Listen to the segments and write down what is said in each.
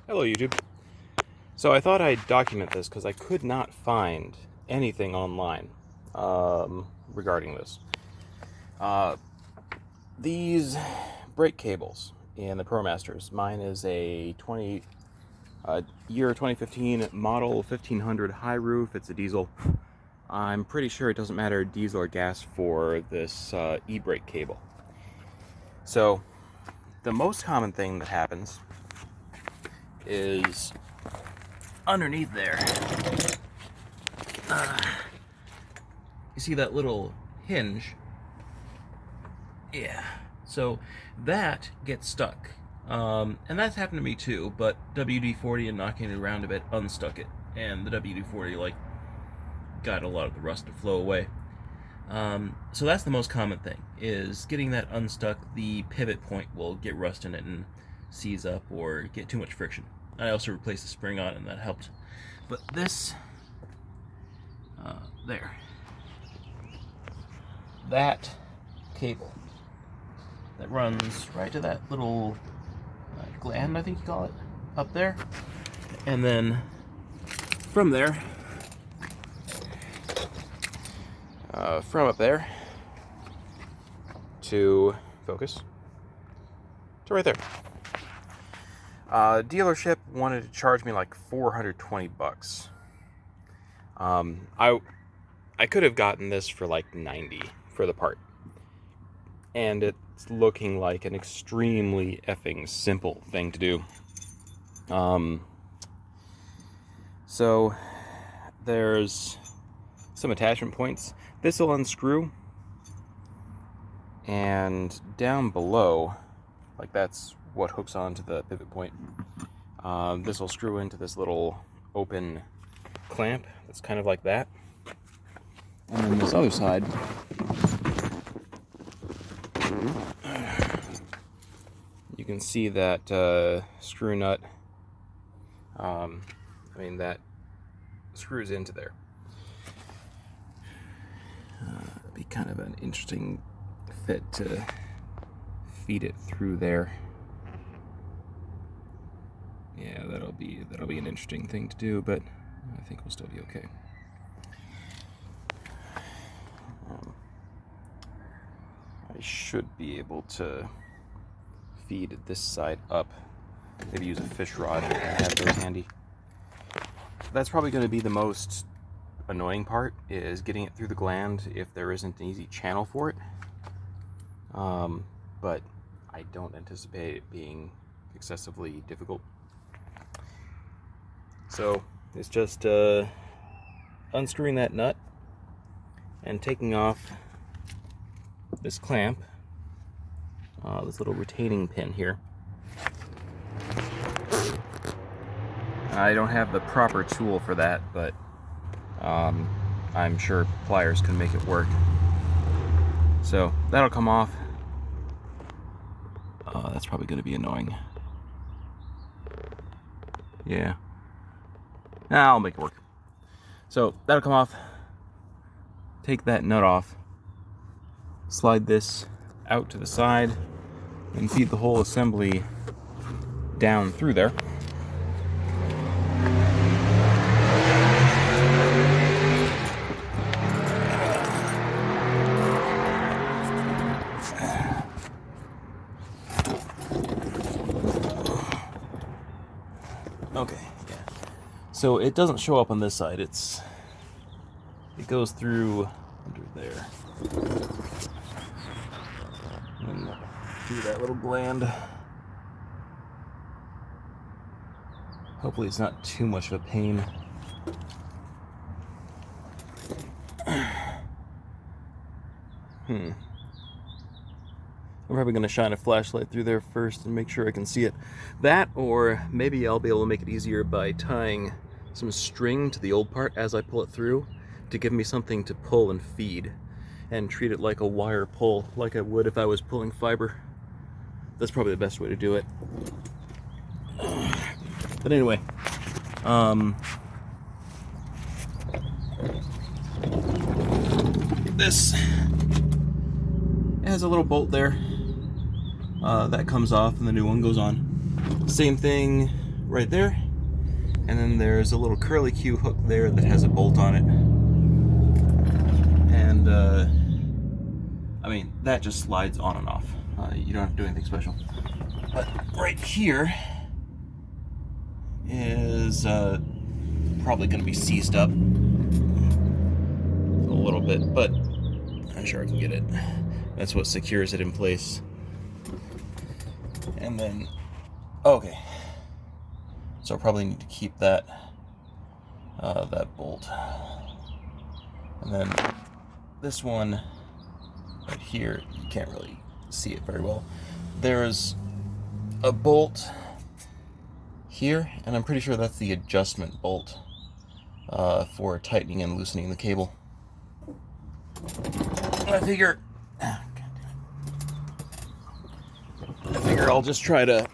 Hello YouTube. So I thought I'd document this because I could not find anything online regarding this. These brake cables in the Promasters. Mine is a year 2015 model 1500 high roof. It's a diesel. I'm pretty sure it doesn't matter diesel or gas for this e-brake cable. So the most common thing that happens is underneath there. You see that little hinge? Yeah. So that gets stuck. And that's happened to me too, but WD-40 and knocking it around a bit unstuck it. And the WD-40 got a lot of the rust to flow away. So that's the most common thing, is getting that unstuck. The pivot point will get rust in it and seize up or get too much friction. I also replaced the spring on it and that helped. But this, that cable that runs right to that little gland, I think you call it, up there. And then from there, from up there to focus to right there. Dealership wanted to charge me like $420. I could have gotten this for like $90 for the part, and it's looking like an extremely effing simple thing to do. So there's some attachment points. This will unscrew, and down below, like that's what hooks onto the pivot point. This will screw into this little open clamp that's kind of like that. And then this other side, you can see that screw nut. That screws into there. It'd be kind of an interesting fit to feed it through there. Yeah, that'll be an interesting thing to do, but I think we'll still be okay. I should be able to feed this side up. Maybe use a fish rod if I have those handy. That's probably going to be the most annoying part, is getting it through the gland if there isn't an easy channel for it. But I don't anticipate it being excessively difficult. So it's just unscrewing that nut and taking off this clamp, this little retaining pin here. I don't have the proper tool for that, but I'm sure pliers can make it work. So that'll come off. That's probably going to be annoying. Yeah. I'll make it work. So that'll come off. Take that nut off. Slide this out to the side and feed the whole assembly down through there. Okay, yeah. So it doesn't show up on this side. It goes through under there. And through that little gland. Hopefully it's not too much of a pain. I'm probably going to shine a flashlight through there first and make sure I can see it. That, or maybe I'll be able to make it easier by tying some string to the old part as I pull it through to give me something to pull and feed, and treat it like a wire pull, like I would if I was pulling fiber. That's probably the best way to do it. But anyway, this has a little bolt there that comes off and the new one goes on. Same thing right there. And then there's a little curly Q hook there that has a bolt on it. And, I mean, that just slides on and off. You don't have to do anything special. But right here is probably going to be seized up a little bit, but I'm sure I can get it. That's what secures it in place. And then, okay. So I'll probably need to keep that that bolt. And then this one right here, you can't really see it very well. There's a bolt here, and I'm pretty sure that's the adjustment bolt for tightening and loosening the cable. I figure I'll just try to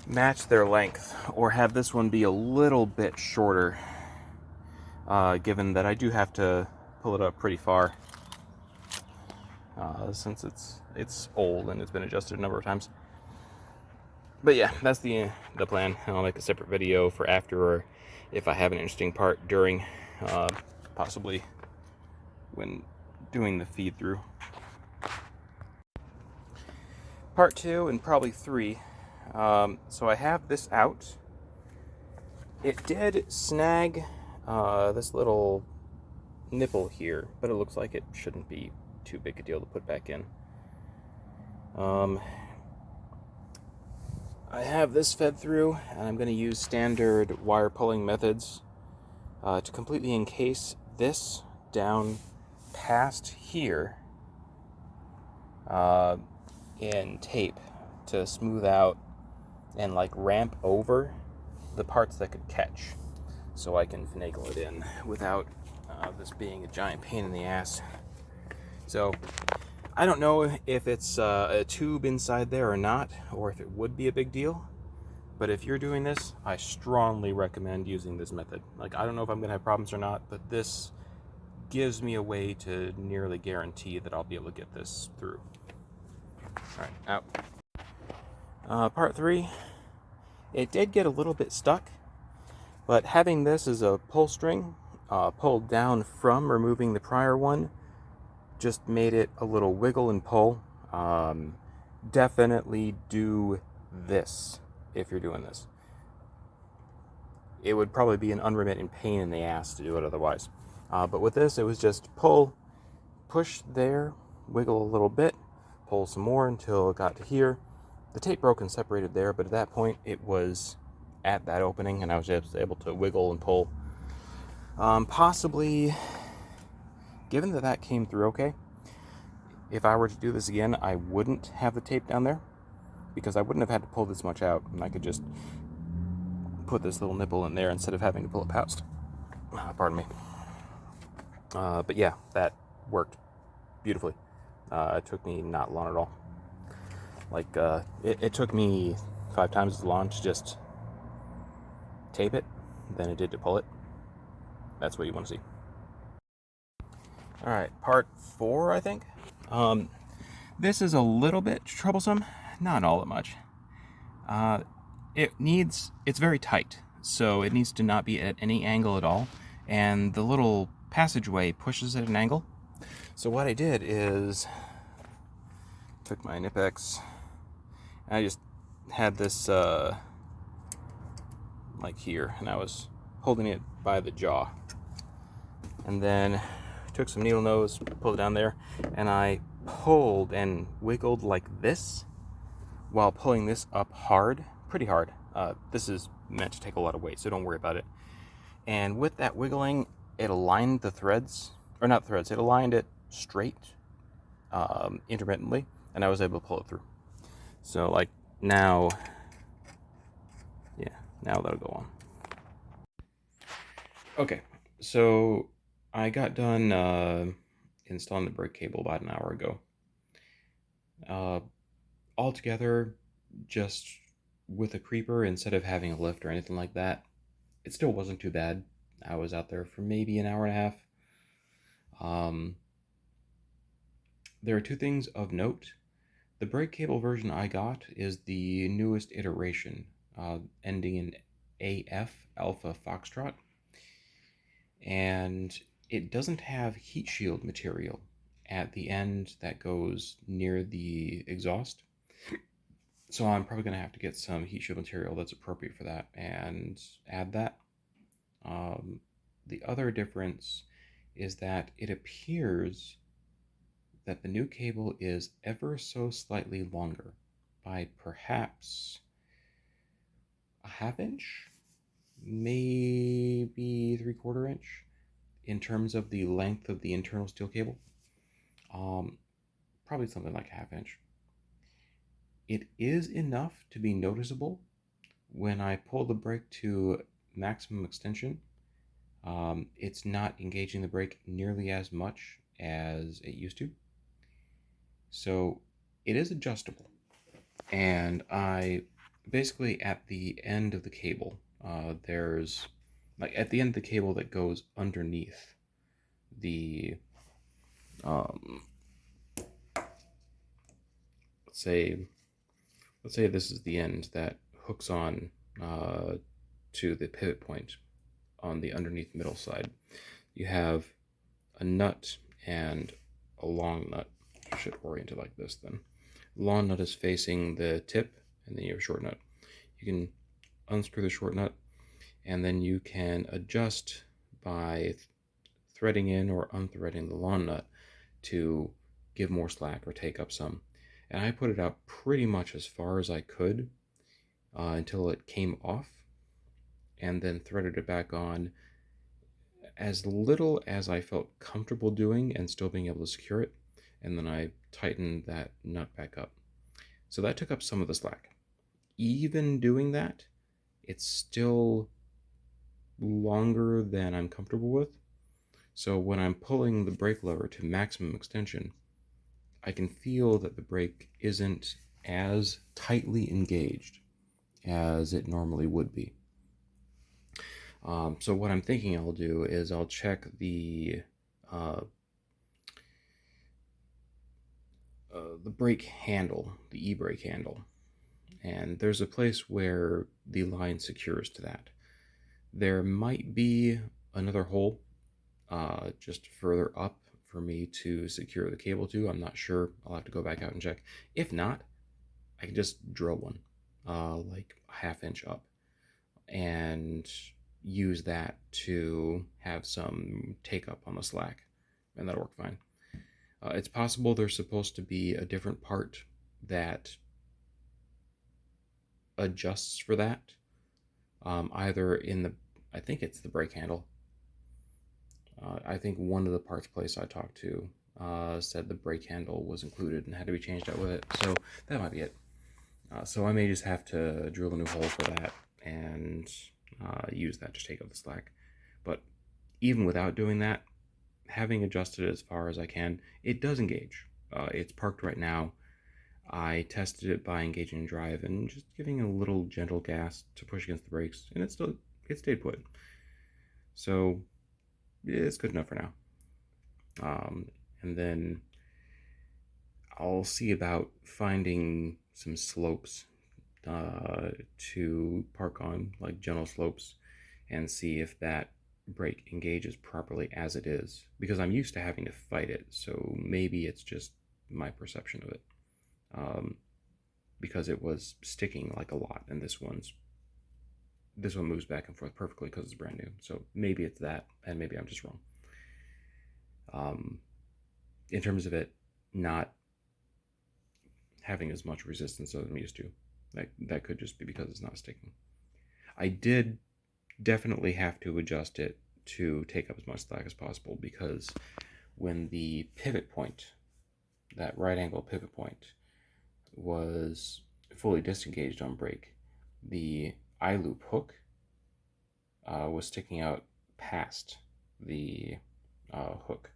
match their length, or have this one be a little bit shorter, given that I do have to pull it up pretty far, since it's old and it's been adjusted a number of times. But yeah, that's the plan. I'll make a separate video for after, or if I have an interesting part during, possibly when doing the feed through. Part 2 and probably 3. So I have this out. It did snag this little nipple here, but it looks like it shouldn't be too big a deal to put back in. I have this fed through, and I'm going to use standard wire pulling methods to completely encase this down past here in tape to smooth out and like ramp over the parts that could catch, so I can finagle it in without this being a giant pain in the ass. So I don't know if it's a tube inside there or not, or if it would be a big deal, but if you're doing this, I strongly recommend using this method. Like, I don't know if I'm gonna have problems or not, but this gives me a way to nearly guarantee that I'll be able to get this through. All right, out. Part 3, it did get a little bit stuck, but having this as a pull string pulled down from removing the prior one just made it a little wiggle and pull. Definitely do this if you're doing this. It would probably be an unremitting pain in the ass to do it otherwise. But with this, it was just pull, push there, wiggle a little bit, pull some more until it got to here. The tape broke and separated there, but at that point it was at that opening, and I was just able to wiggle and pull. Possibly, given that that came through okay, if I were to do this again, I wouldn't have the tape down there, because I wouldn't have had to pull this much out, and I could just put this little nipple in there instead of having to pull it past. Pardon me. But yeah, that worked beautifully. It took me not long at all. Like, it took me 5 times as long to just tape it than it did to pull it. That's what you want to see. Alright, part 4, I think. This is a little bit troublesome, not all that much. It's very tight, so it needs to not be at any angle at all, and the little passageway pushes at an angle. So what I did is took my Nipex, and I just had this like here, and I was holding it by the jaw, and then took some needle nose, pulled it down there, and I pulled and wiggled like this while pulling this up hard, pretty hard. This is meant to take a lot of weight, so don't worry about it. And with that wiggling, it aligned the threads, or not threads, it aligned it straight, intermittently, and I was able to pull it through. So like now, yeah, now that'll go on. Okay, so I got done installing the brake cable about an hour ago. Altogether, just with a creeper, instead of having a lift or anything like that, it still wasn't too bad. I was out there for maybe an hour and a half. There are 2 things of note. The brake cable version I got is the newest iteration, ending in AF, Alpha Foxtrot, and it doesn't have heat shield material at the end that goes near the exhaust. So I'm probably going to have to get some heat shield material that's appropriate for that and add that. The other difference is that it appears that the new cable is ever so slightly longer by perhaps a ½ inch, maybe 3/4 inch in terms of the length of the internal steel cable. Probably something like ½ inch. It is enough to be noticeable when I pull the brake to maximum extension. It's not engaging the brake nearly as much as it used to. So it is adjustable. And I basically, at the end of the cable, there's like at the end of the cable that goes underneath the let's say this is the end that hooks on to the pivot point on the underneath middle side. You have a nut and a long nut. I should orient it like this then. Long nut is facing the tip, and then you have a short nut. You can unscrew the short nut, and then you can adjust by threading in or unthreading the long nut to give more slack or take up some. And I put it out pretty much as far as I could until it came off, and then threaded it back on as little as I felt comfortable doing and still being able to secure it, and then I tightened that nut back up. So that took up some of the slack. Even doing that, it's still longer than I'm comfortable with. So when I'm pulling the brake lever to maximum extension, I can feel that the brake isn't as tightly engaged as it normally would be. So what I'm thinking I'll do is I'll check the brake handle, the e-brake handle, and there's a place where the line secures to that. There might be another hole just further up for me to secure the cable to. I'm not sure. I'll have to go back out and check. If not, I can just drill one like a ½ inch up and use that to have some take up on the slack, and that'll work fine. It's possible there's supposed to be a different part that adjusts for that, either in the, I think it's the brake handle. I think one of the parts place I talked to said the brake handle was included and had to be changed out with it, so that might be it. So I may just have to drill a new hole for that and use that to take up the slack. But even without doing that, having adjusted it as far as I can, it does engage. It's parked right now. I tested it by engaging drive and just giving a little gentle gas to push against the brakes, and it stayed put. So it's good enough for now. And then I'll see about finding some slopes to park on, like gentle slopes, and see if that brake engages properly as it is, because I'm used to having to fight it, so maybe it's just my perception of it, because it was sticking like a lot, and this one moves back and forth perfectly because it's brand new, so maybe it's that, and maybe I'm just wrong. In terms of it not having as much resistance as I'm used to, that could just be because it's not sticking. I did definitely have to adjust it to take up as much slack as possible, because when the pivot point, that right angle pivot point, was fully disengaged on brake, the I-loop hook was sticking out past the hook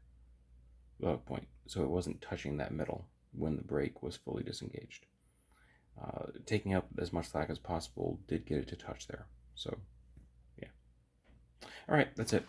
point, so it wasn't touching that middle when the brake was fully disengaged. Taking up as much slack as possible did get it to touch there, so yeah. All right, that's it.